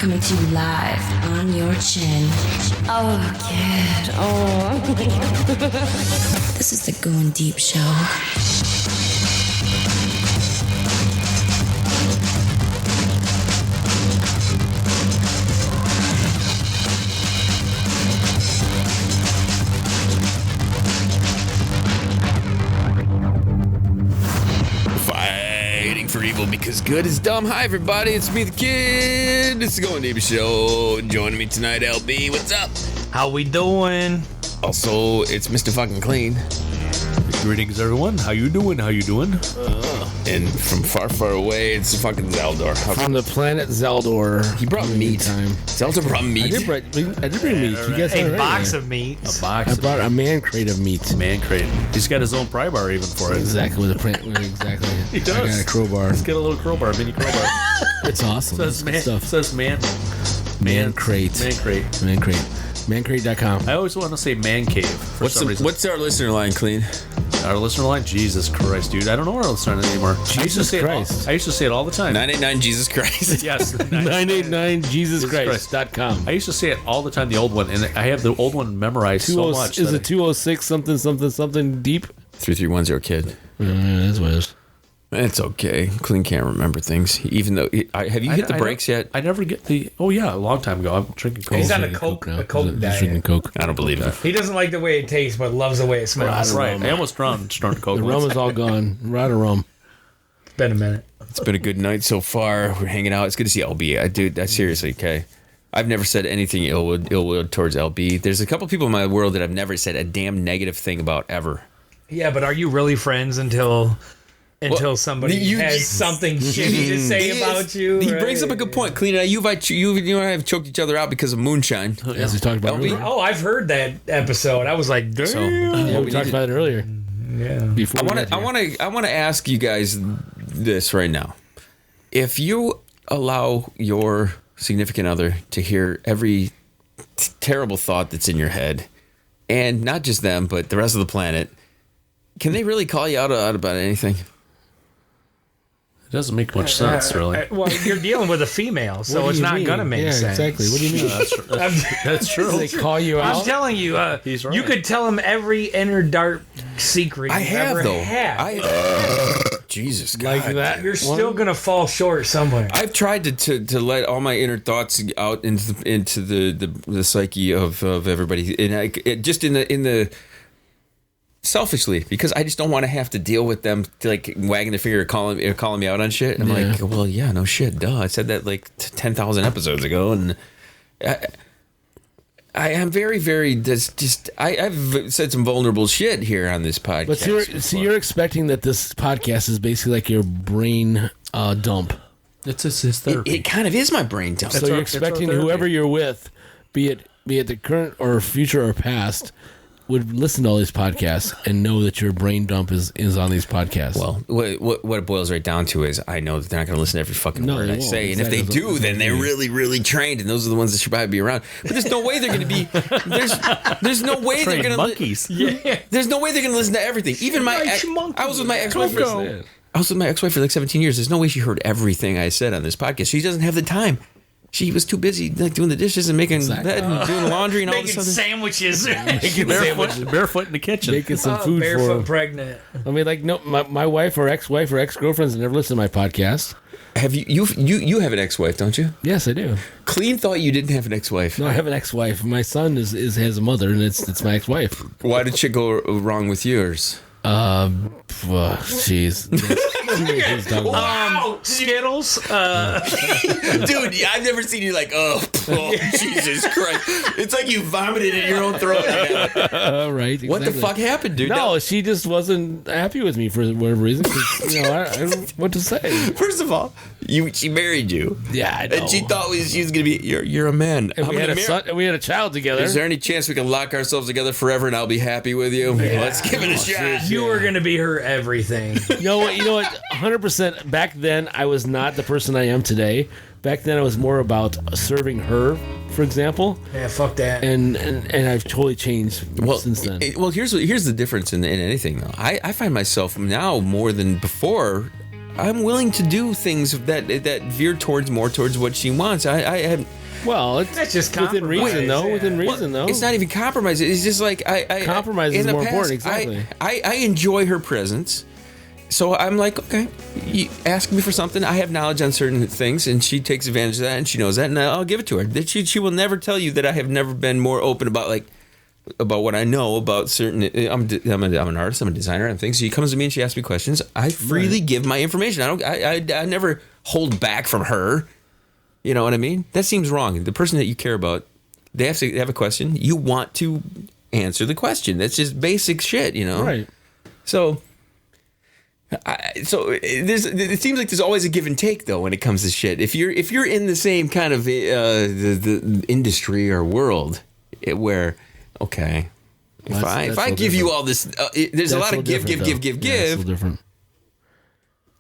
coming to you live on your chin. Oh, kid. Oh. This is the Going Deep Show. For evil because good is dumb. Hi everybody, it's me the kid. It's the Going Deep Show. Joining me tonight, LB. What's up? How we doing? Also, it's Mr. fucking Kleen. Greetings, everyone. How you doing? And from far, far away, it's the fucking Zaldor. From the planet Zaldor. He brought meat. Zaldor brought meat. I did bring meat. You guys A box of meat. I brought a man crate of meat. Man crate. He's got his own pry bar even for it. Exactly, with a plant. Exactly. He does. I got a crowbar. He's got a little crowbar, mini crowbar. It's awesome. Says man crate. Man crate. Man crate. Mancrate.com. I always want to say man cave for some reason. What's our listener line, Kleen? Our listener line? Jesus Christ, dude. I don't know our listener line anymore. I used to say it all the time. 989 Jesus Christ. Yes. 989jesuschrist.com. I used to say it all the time, the old one, and I have the old one memorized so much. Is it 206 something deep? 3310 kid. That's what it is. It's okay. Kleen can't remember things. Even though, have you hit the brakes yet? I never get the. Oh yeah, a long time ago. I'm drinking Coke. He's on a Coke now. Coke He's diet. drinking Coke. I don't believe it. He doesn't like the way it tastes, but loves the way it smells. Right. I almost drowned Coke. The rum is all gone. We're out of rum. It's been a minute. It's been a good night so far. We're hanging out. It's good to see LB. Dude, seriously, okay. I've never said anything ill will towards LB. There's a couple people in my world that I've never said a damn negative thing about ever. Yeah, but are you really friends until somebody has something shitty to say about you? He brings up a good point. Kleen, you and I have choked each other out because of moonshine. As we talked about earlier. Oh, I've heard that episode. I was like, damn. We talked about it earlier. Yeah. Before I want to ask you guys this right now. If you allow your significant other to hear every terrible thought that's in your head, and not just them, but the rest of the planet, can they really call you out about anything? It doesn't make much sense, really. Well, you're dealing with a female, so it's not going to make sense. Exactly. What do you mean? That's true. They call you out? I'm telling you, He's right. You could tell him every inner dark secret I you have, ever though. have. Jesus, God. Like that? You're still going to fall short somewhere. I've tried to let all my inner thoughts out into the psyche of everybody, and just in the selfishly, because I just don't want to have to deal with them like wagging their finger or calling me out on shit. And I'm like, well, yeah, no shit, duh. I said that like 10,000 episodes ago, and I am very, very I've said some vulnerable shit here on this podcast. But you're expecting that this podcast is basically like your brain dump. It's his therapy. It kind of is my brain dump. So you're expecting whoever you're with, be it the current or future or past, would listen to all these podcasts and know that your brain dump is on these podcasts. Well, what it boils right down to is I know that they're not going to listen to every fucking word I say. And if they do, then they're really, really trained, and those are the ones that should probably be around. But there's no way they're going to be. There's no way they're going to. Monkeys. Yeah. There's no way they're going to listen to everything. Even I was with my ex-wife. I was with my ex-wife for like 17 years. There's no way she heard everything I said on this podcast. She doesn't have the time. She was too busy like doing the dishes and making bed and doing laundry and all this other sandwiches. Barefoot in the kitchen. Making some food for barefoot pregnant. I mean, like, no, my wife or ex-wife or ex-girlfriends never listen to my podcast. Have you have an ex-wife, don't you? Yes, I do. Kleen thought you didn't have an ex-wife. No, I have an ex-wife. My son has a mother, and it's my ex-wife. Why did shit go wrong with yours? Jeez. Wow, Skittles. Dude, I've never seen you like, oh Jesus Christ. It's like you vomited in your own throat. Right. Exactly. What the fuck happened, dude? No, she just wasn't happy with me for whatever reason. I don't know what to say. First of all, she married you. Yeah, I know. And she thought she was going to be, you're a man. And we had a child together. Is there any chance we can lock ourselves together forever and I'll be happy with you? Yeah. Let's give it a shot. You were going to be her everything. You know what? 100%. Back then, I was not the person I am today. Back then, I was more about serving her, for example. Yeah, fuck that. And I've totally changed since then. Well, here's the difference in anything, though. I find myself now more than before I'm willing to do things that veer towards what she wants. Well, that's just within reason, though. Yeah. Within reason, though. It's not even compromise. It's just like compromise is more important. Exactly. I enjoy her presence, so I'm like, okay, you ask me for something. I have knowledge on certain things, and she takes advantage of that, and she knows that, and I'll give it to her. She will never tell you that I have never been more open about what I know about certain. I'm an artist. I'm a designer and things. She comes to me and she asks me questions. I freely give my information. I never hold back from her. You know what I mean? That seems wrong. The person that you care about, they have a question. You want to answer the question. That's just basic shit, you know? Right. So it seems like there's always a give and take, though, when it comes to shit. If you're in the same kind of the industry or world where, okay, if I give you all this, there's a lot of give. Yeah, it's so different.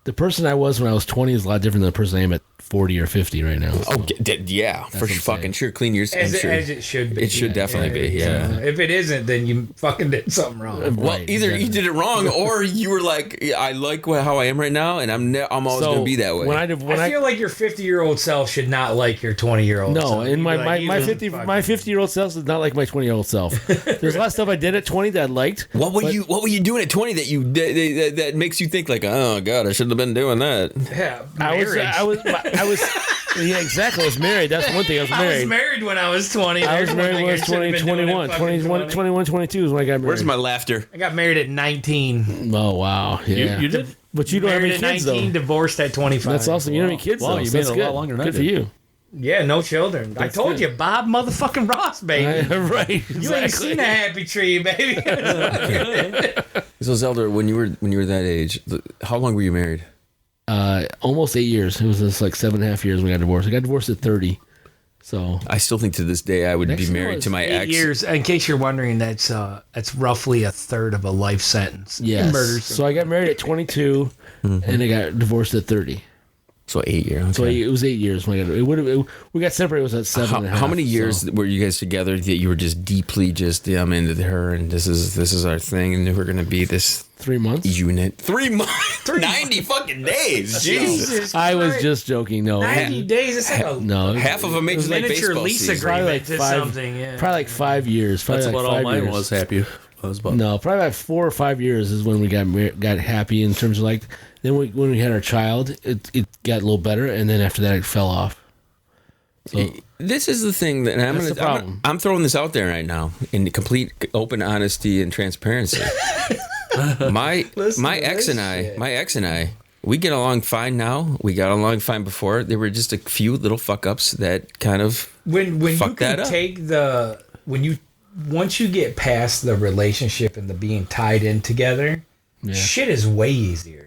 The person I was when I was 20 is a lot different than the person I am at 40 or 50 right now. So. Oh, yeah, for fucking sure. Clean yours. As it should be. It should definitely be, yeah. If it isn't, then you fucking did something wrong. Well, either you did it wrong, or you were like, I like how I am right now, and I'm always going to be that way. I feel like your 50-year-old self should not like your 20-year-old no, self. And my 50-year-old self does not like my 20-year-old self. There's a lot of stuff I did at 20 that I liked. What were you doing at 20 that makes you think like, oh God, I shouldn't have been doing that? Yeah, I was yeah, exactly. I was married. That's one thing. I was married. I was married when I was 20. I was married when I was 20, 21, 22 is when I got married. Where's my laughter? I got married at 19. Oh, wow. Yeah. You did? But you don't have Married any at kids, 19, though. divorced at 25. That's awesome. You don't have any kids, Wow, though. you So made that's it a lot good. longer than I Good for did. you. Yeah, no children. I told you, Bob motherfucking Ross, baby. Right. You ain't seen a happy tree, baby. So Zaldor, when you were that age, how long were you married? Almost 8 years. It was just like 7.5 years when we got divorced. I got divorced at 30. So I still think to this day I would be married to my 8 ex. years. In case you're wondering, that's roughly a third of a life sentence. yes. Murders. So I got married at 22, and I got divorced at 30. So 8 years. Okay. So it was 8 years. When we got separated. It was at 7.5. How many years were you guys together that you were just deeply I'm into her and this is our thing and we're gonna be this 3 months unit? 3 months. 90 fucking days. Jesus. I was just joking. No, 90 days. It's like a half of a Major League miniature Baseball lease season. agreement Probably to something. Yeah. Probably like 5 years. Probably That's like what all 5 mine years. was. Happy. I was about. No, probably about 4 or 5 years is when we got happy in terms of like. Then when we had our child, it got a little better, and then after that it fell off. So This is the thing that I'm throwing this out there right now in complete open honesty and transparency. my ex and I, we get along fine now. We got along fine before. There were just a few little fuck ups that kind of when you fucked that can up. Once you get past the relationship and the being tied in together, shit is way easier.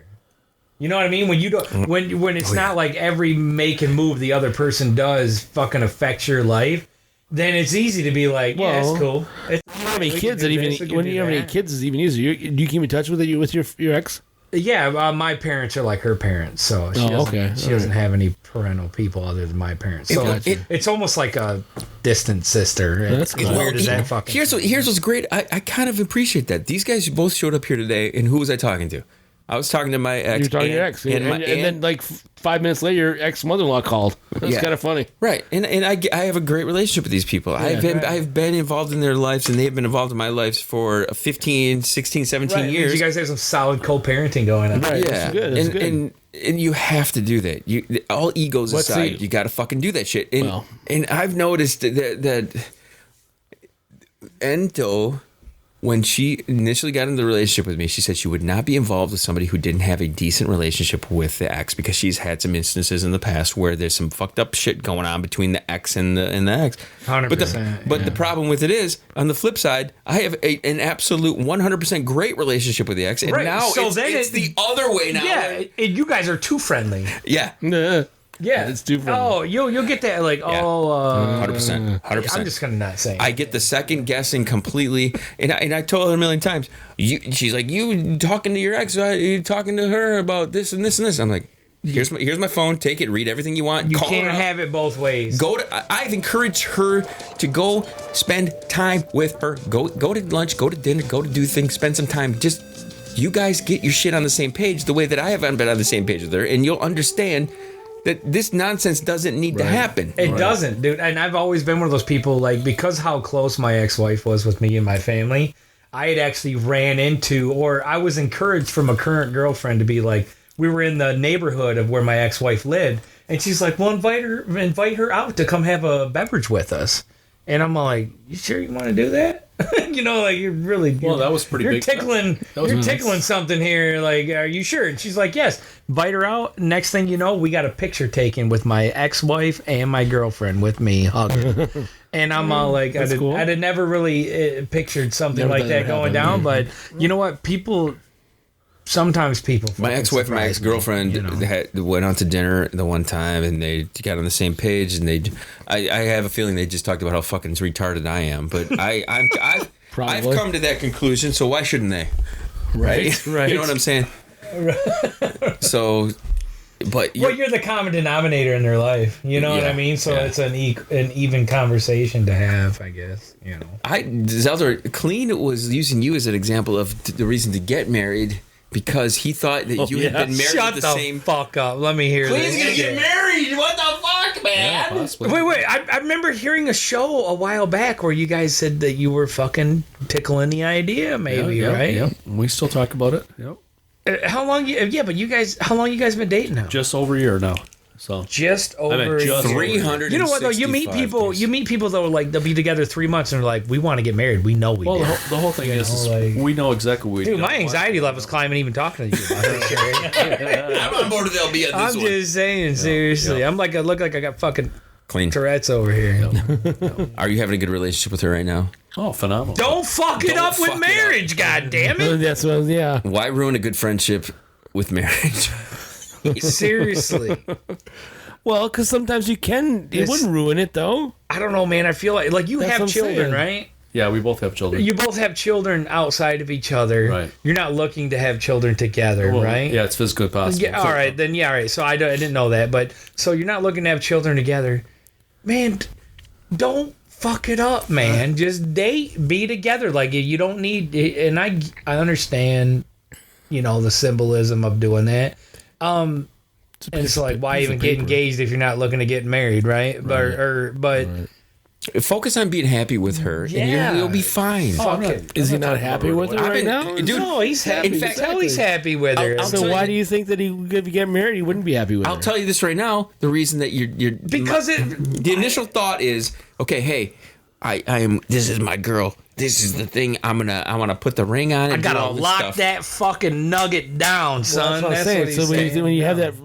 You know what I mean? When you don't, when it's not like every make and move the other person does fucking affects your life, then it's easy to be like, yeah, it's cool. When you have any kids, it's even easier. Do you keep in touch with your ex? Yeah, my parents are like her parents, so she doesn't have any parental people other than my parents. So it's almost like a distant sister. That's cool. As weird as that fucking. Here's what's great. I kind of appreciate that. These guys both showed up here today, and who was I talking to? I was talking to my ex. You're talking to your ex. And then like 5 minutes later, your ex-mother-in-law called. That's kind of funny. Right. And I have a great relationship with these people. I've been involved in their lives, and they've been involved in my lives for 15, 16, 17 years. You guys have some solid co-parenting going on. Right. Yeah. That's good. And you have to do that. All egos aside, you got to fucking do that shit. And I've noticed that Ento, when she initially got into the relationship with me, she said she would not be involved with somebody who didn't have a decent relationship with the ex, because she's had some instances in the past where there's some fucked up shit going on between the ex and the ex. 100%. But the problem with it is, on the flip side, I have an absolute 100% great relationship with the ex, and now it's the other way now. Yeah, you guys are too friendly. Yeah. Yeah, it's too friendly. Oh, you'll get that 100%. I'm just gonna not say. I get the second guessing completely, and I told her a million times. She's like, you talking to your ex? You talking to her about this and this and this? I'm like, here's my phone. Take it. Read everything you want. You Call can't her have it both ways. I've encouraged her to go spend time with her. Go to lunch. Go to dinner. Go to do things. Spend some time. Just you guys get your shit on the same page the way that I haven't been on the same page with her, and you'll understand that this nonsense doesn't need to happen. It doesn't, dude. And I've always been one of those people, like, because how close my ex-wife was with me and my family, I had actually ran into, or I was encouraged from a current girlfriend to be like, we were in the neighborhood of where my ex-wife lived, and she's like, well, invite her out to come have a beverage with us. And I'm like, you sure you want to do that? You know, like, you're really... Well, that was pretty big. You're tickling something here. Like, are you sure? And she's like, yes. Invite her out. Next thing you know, we got a picture taken with my ex-wife and my girlfriend with me hugging. And I'm all like, I'd have never really pictured something like that going down. But you know what? Sometimes people... My ex-wife and my ex-girlfriend went out to dinner the one time, and they got on the same page, and I have a feeling they just talked about how fucking retarded I am, but I've come to that conclusion, so why shouldn't they? Right? You know what I'm saying? So... But you're the common denominator in their life. You know what I mean? So it's an even conversation to have, I guess. You know, Zaldor, Kleen was using you as an example of the reason to get married because he thought that you had been married Shut the the same. Fuck up. Let me hear Kleen's this. gonna get married. What the fuck, man? Wait. I remember hearing a show a while back where you guys said that you were fucking tickling the idea, maybe, right? Yeah. We still talk about it. Yep. How long? But you guys, how long you guys been dating now? Just over a year now. So just over 300. You know what though? You meet people. Days. You meet people that like they'll be together 3 months and they're like, we want to get married. We know we do. the whole thing is like, we know exactly what we do. Dude, my anxiety level's climbing even talking to you about it. I'm on board with LB at this I'm one. just saying, seriously. I'm like, I look like I got fucking Kleen. Tourette's over here. Are you having a good relationship with her right now? Oh, phenomenal. Don't fuck it up with marriage, god damn it. That's what, yeah. Why ruin a good friendship with marriage? Seriously. Well, because sometimes you can. It wouldn't ruin it, though. I don't know, man. I feel like you That's have what I'm children, saying. right? Yeah, we both have children. You both have children outside of each other. Right. You're not looking to have children together, Well, right? Yeah, it's physically possible. Yeah, all right, then. Yeah, all right. So I didn't know that, but so you're not looking to have children together, man. Don't fuck it up, man. Just date, be together. Like you don't need. And I understand, the symbolism of doing that. And it's like, why even get engaged if you're not looking to get married, right? But focus on being happy with her, and you'll be fine. Fuck it. Is he not happy with her right now? Dude, No, he's happy. In fact, he's happy with her. I'll tell So why you- do you think that if you get married, he wouldn't be happy with her? I'll tell you this right now. The reason that you're Because the initial thought is, okay, hey, I am. This is my girl. This is the thing. I want to put the ring on it. I do gotta all this lock stuff. that fucking nugget down, son. That's what I'm That's saying. what he's So saying.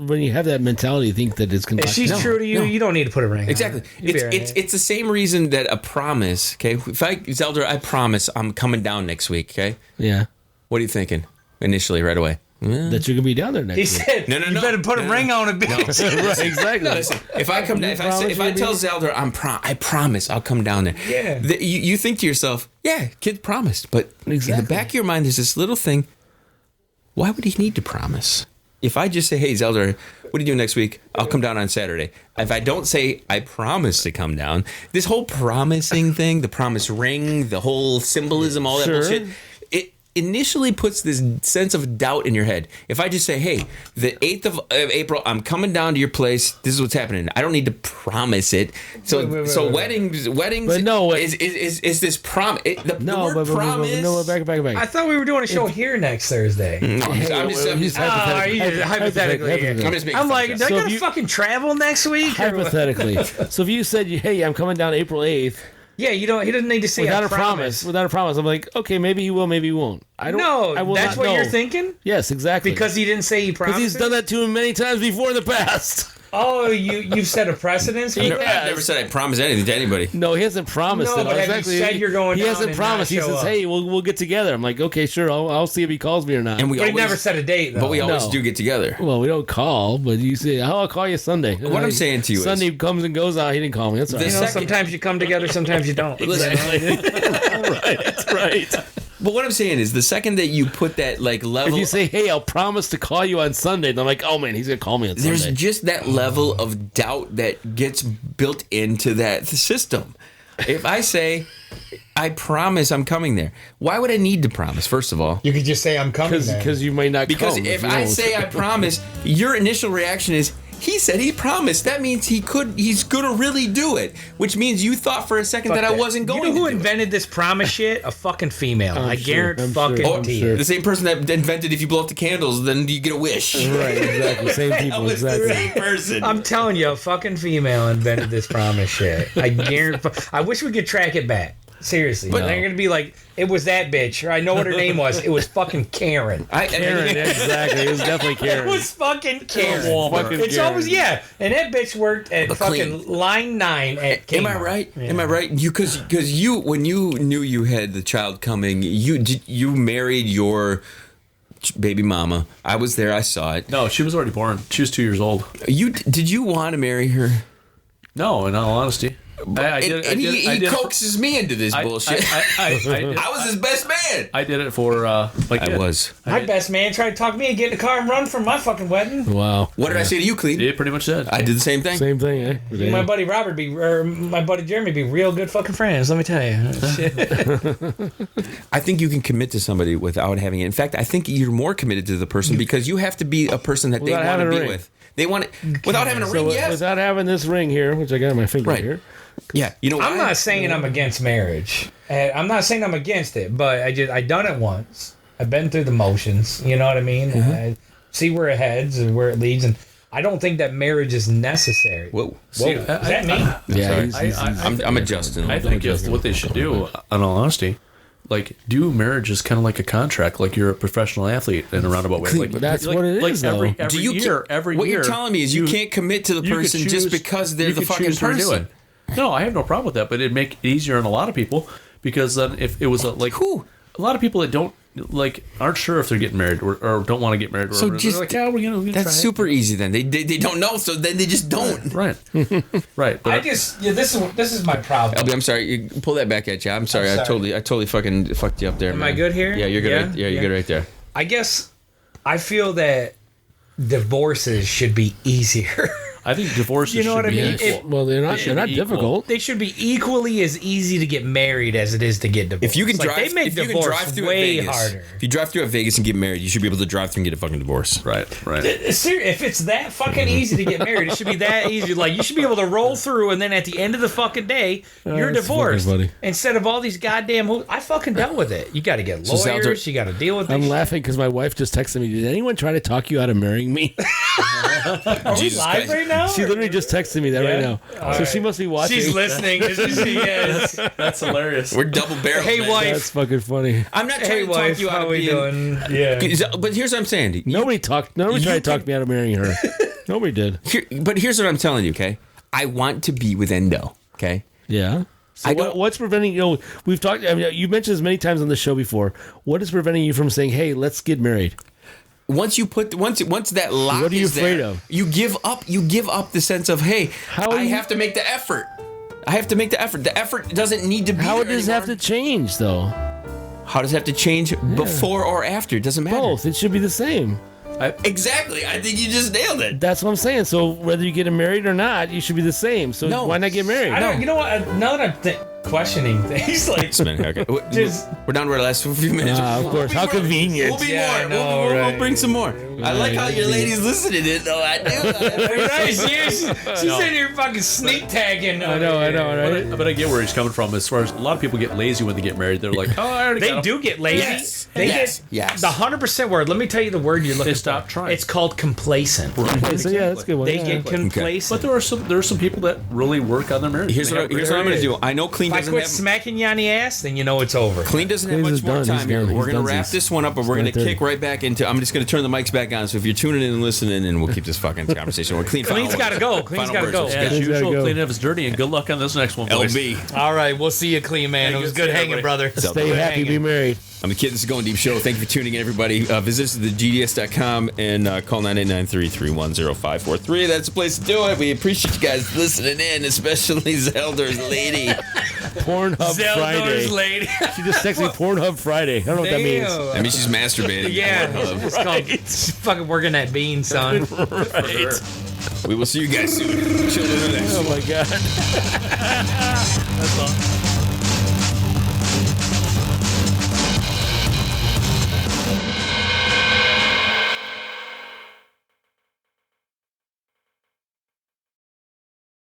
when you have that mentality, you think that it's going If she's true to you, you don't need to put a ring Exactly. on. You'll be all right. It's the same reason that a promise. Okay, Zaldor, I promise I'm coming down next week. Okay, Yeah. what are you thinking initially, right away? That you're going to be down there next He week. said, No, you better put a ring on it, bitch. Right, exactly. Listen, if I come down, if I tell Zaldor I promise I'll come down there. Yeah. You think to yourself, yeah, kid promised, but in Exactly. the back of your mind, there's this little thing. Why would he need to promise? If I just say, hey, Zaldor, what are you doing next week? I'll come down on Saturday. If I don't say I promise to come down, this whole promising thing, the promise ring, the whole symbolism, all that Sure. bullshit, it initially puts this sense of doubt in your head. If I just say, hey, the 8th of April, I'm coming down to your place. This is what's happening. I don't need to promise it. So Wait. weddings But no, is this promise. The word promise. No, back. I thought we were doing a show here next Thursday. I'm just Are you just hypothetically? I'm just making I'm fun like, of do I this. So gotta if you- fucking travel next week? Hypothetically. So if you said, hey, I'm coming down April 8th, Yeah, he doesn't need to say without I a promise, I'm like, okay, maybe he will, maybe he won't. I will that's not what know. you're thinking? Yes, exactly. Because he didn't say he promised. he's done that to him many times before in the past. Oh, you've set a precedence for I've that? never said I promise anything to anybody. No, he hasn't promised No, it. but have you said you're going He down hasn't and promised. not He show says, up? hey, we'll get together. I'm like, okay, sure, I'll see if he calls me or not. And we But he always, never set a date, though. but we always No. do get together. Well, we don't call, but you say, I'll call you Sunday. What I'm saying to you is- Sunday comes and goes out. He didn't call me. That's all right. This- Sometimes you come together, sometimes you don't. right. But what I'm saying is, the second that you put that level, If you say, hey, I'll promise to call you on Sunday, then I'm like, oh man, he's going to call me on there's Sunday. just that level of doubt that gets built into that system. If I say, I promise I'm coming there, why would I need to promise, first of all? You could just say I'm coming there. Because you might not Because come. if you I don't. say I promise, your initial reaction is, he said he promised. That means he's gonna really do it. Which means you thought for a second that I wasn't going to. You know who do it. invented this promise shit? A fucking female. I sure, guarantee I'm fucking sure, I'm to sure. you. The same person that invented if you blow up the candles, then you get a wish. Right, exactly. Same That people, was the exactly. same person. I'm telling you, a fucking female invented this promise shit. I guarantee. I wish we could track it back. Seriously, but they're gonna be like, it was that bitch, or I know what her name was. It was fucking Karen. Karen, exactly. It was definitely Karen. It was fucking Karen. Fucking It's Karen. always and that bitch worked at But fucking Kleen. line 9 at Kmart. Am I right? Yeah. Am I right? Because you when you knew you had the child coming, you married your baby mama. I was there. I saw it. No, she was already born. She was 2 years old. Did you want to marry her? No, in all honesty. He coaxes me into this bullshit. I was his best man. I did it for I was. My best man tried to talk me and get in the car and run from my fucking wedding. Wow. What did I say to you, Kleen? It pretty much did. I did the same thing. Same thing, eh? Me and my buddy Robert my buddy Jeremy be real good fucking friends. Let me tell you. Shit. I think you can commit to somebody without having it. In fact, I think you're more committed to the person because you have to be a person that they Without want to having a be ring. with. They want it without having a ring. Yes. Without having this ring here, which I got on my finger Right. here. Yeah. You know. I'm not saying I'm against marriage. I'm not saying I'm against it, but I done it once. I've been through the motions. You know what I mean? I see where it heads and where it leads, and I don't think that marriage is necessary. Whoa. See, Is that me? Yeah, I'm adjusting. I think if what they should do, in all honesty, like do marriage is kind of like a contract, like you're a professional athlete in a roundabout way. Like That's like, what it like is, Every though. every Do you year, every what year. you're telling me is you can't commit to the you could person just choose- because they're you the could fucking choose who to do person. it. No, I have no problem with that, but it'd make it easier on a lot of people because then if it was like Who? a lot of people that don't aren't sure if they're getting married or don't want to get married. Or So they're just like, yeah, we're gonna that's try it." super easy. Then they don't know, so then they just don't. Right, right. But This is my problem. LB, I'm sorry. You pull that back at you. I'm sorry. I'm I sorry. totally fucking fucked you up there. Am man. I good here? Yeah, you're good. Yeah? Right, yeah, you're good right there. I guess I feel that divorces should be easier. I think divorces You know should what I be mean? equal. It- Well, they're not should be equal. difficult. They should be equally as easy to get married as it is to get divorced. If you can Like, drive, they make if you can divorce drive through way at Vegas, harder. if you drive through at Vegas and get married, you should be able to drive through and get a fucking divorce. Right, right. If it's that fucking easy to get married, it should be that easy. Like you should be able to roll through, and then at the end of the fucking day, you're that's divorced. fucking funny. Instead of all these goddamn, I fucking dealt with it. You got to get So, lawyers. Zaldor- You got to deal with. I'm this laughing because my wife just texted me. Did anyone try to talk you out of marrying me? shit. Are we Jesus live Christ. right now? She literally just texted me that Yeah? right now. All So right. she must be watching. She's listening. She is. That's hilarious. We're double barreled. Hey, man. wife. That's fucking funny. I'm not Hey, trying to talk wife. you out How of we being. doing? Yeah. But here's what I'm saying. Nobody tried to can- talk me out of marrying her. Nobody did. But here's what I'm telling you. Okay, I want to be with Endo. Okay. Yeah. So I don't- what's preventing we've talked. I mean, you mentioned this many times on the show before. What is preventing you from saying, "Hey, let's get married"? Once that lock What are you is there, afraid of? you give up the sense of, hey, How are I you- have to make the effort. I have to make the effort. The effort doesn't need to be How there does it have to anymore. change though? How does it have to change before or after? It doesn't matter. Both. It should be the same. Exactly. I think you just nailed it. That's what I'm saying. So whether you get married or not, you should be the same. So No. why not get married? I don't. You know what? Now that I'm questioning things, like Okay. Just- We're down to our last few minutes. Of course. How convenient. We'll be Yeah, more. I know, We'll right. bring some more. I like how your lady's listening to it, though. I do. she's in here fucking sneak tagging. I know, right? But I get where he's coming from. As far as a lot of people get lazy when they get married, they're like, "Oh, I already They got 'em." do get lazy. Yes. They Yes. get Yes. the 100% word. Let me tell you the word you're looking They stop for. trying. It's called complacent. Okay, so yeah, that's a good one. They yeah. get complacent. But there are some people that really work on their marriage. Here's They what have great I'm going to marriages. do. I know Clean If I doesn't quit have. smacking you on the ass, then you know it's over. Clean doesn't have Clean's much is more done. time He's here. done. We're He's going to done wrap this. this one up, and we're going to 9:30. kick right back into. I'm just going to turn the mics back on. So if you're tuning in and listening, and we'll keep this fucking conversation. We're Clean. Clean's gotta go. Clean's gotta go. Yeah, as Clean's gotta usual, go. clean up his dirty, and good luck on this next one, boys. LB. All right, we'll see you, clean man. Hey, It was good good seeing hanging, everybody. brother. Stay Good happy, be hanging. married. I'm the kid. This is Going Deep Show. Thank you for tuning in, everybody. Visit us at thegds.com and call 989-331-0543. That's the place to do it. We appreciate you guys listening in, especially Zeldor's lady. Pornhub Friday. Zeldor's lady. She just texted me Pornhub Friday. I don't know what that means. I mean, she's masturbating. Yeah, Pornhub. it's called fucking working that bean, son. Right. We will see you guys soon. Children of X. Oh my god. That's all.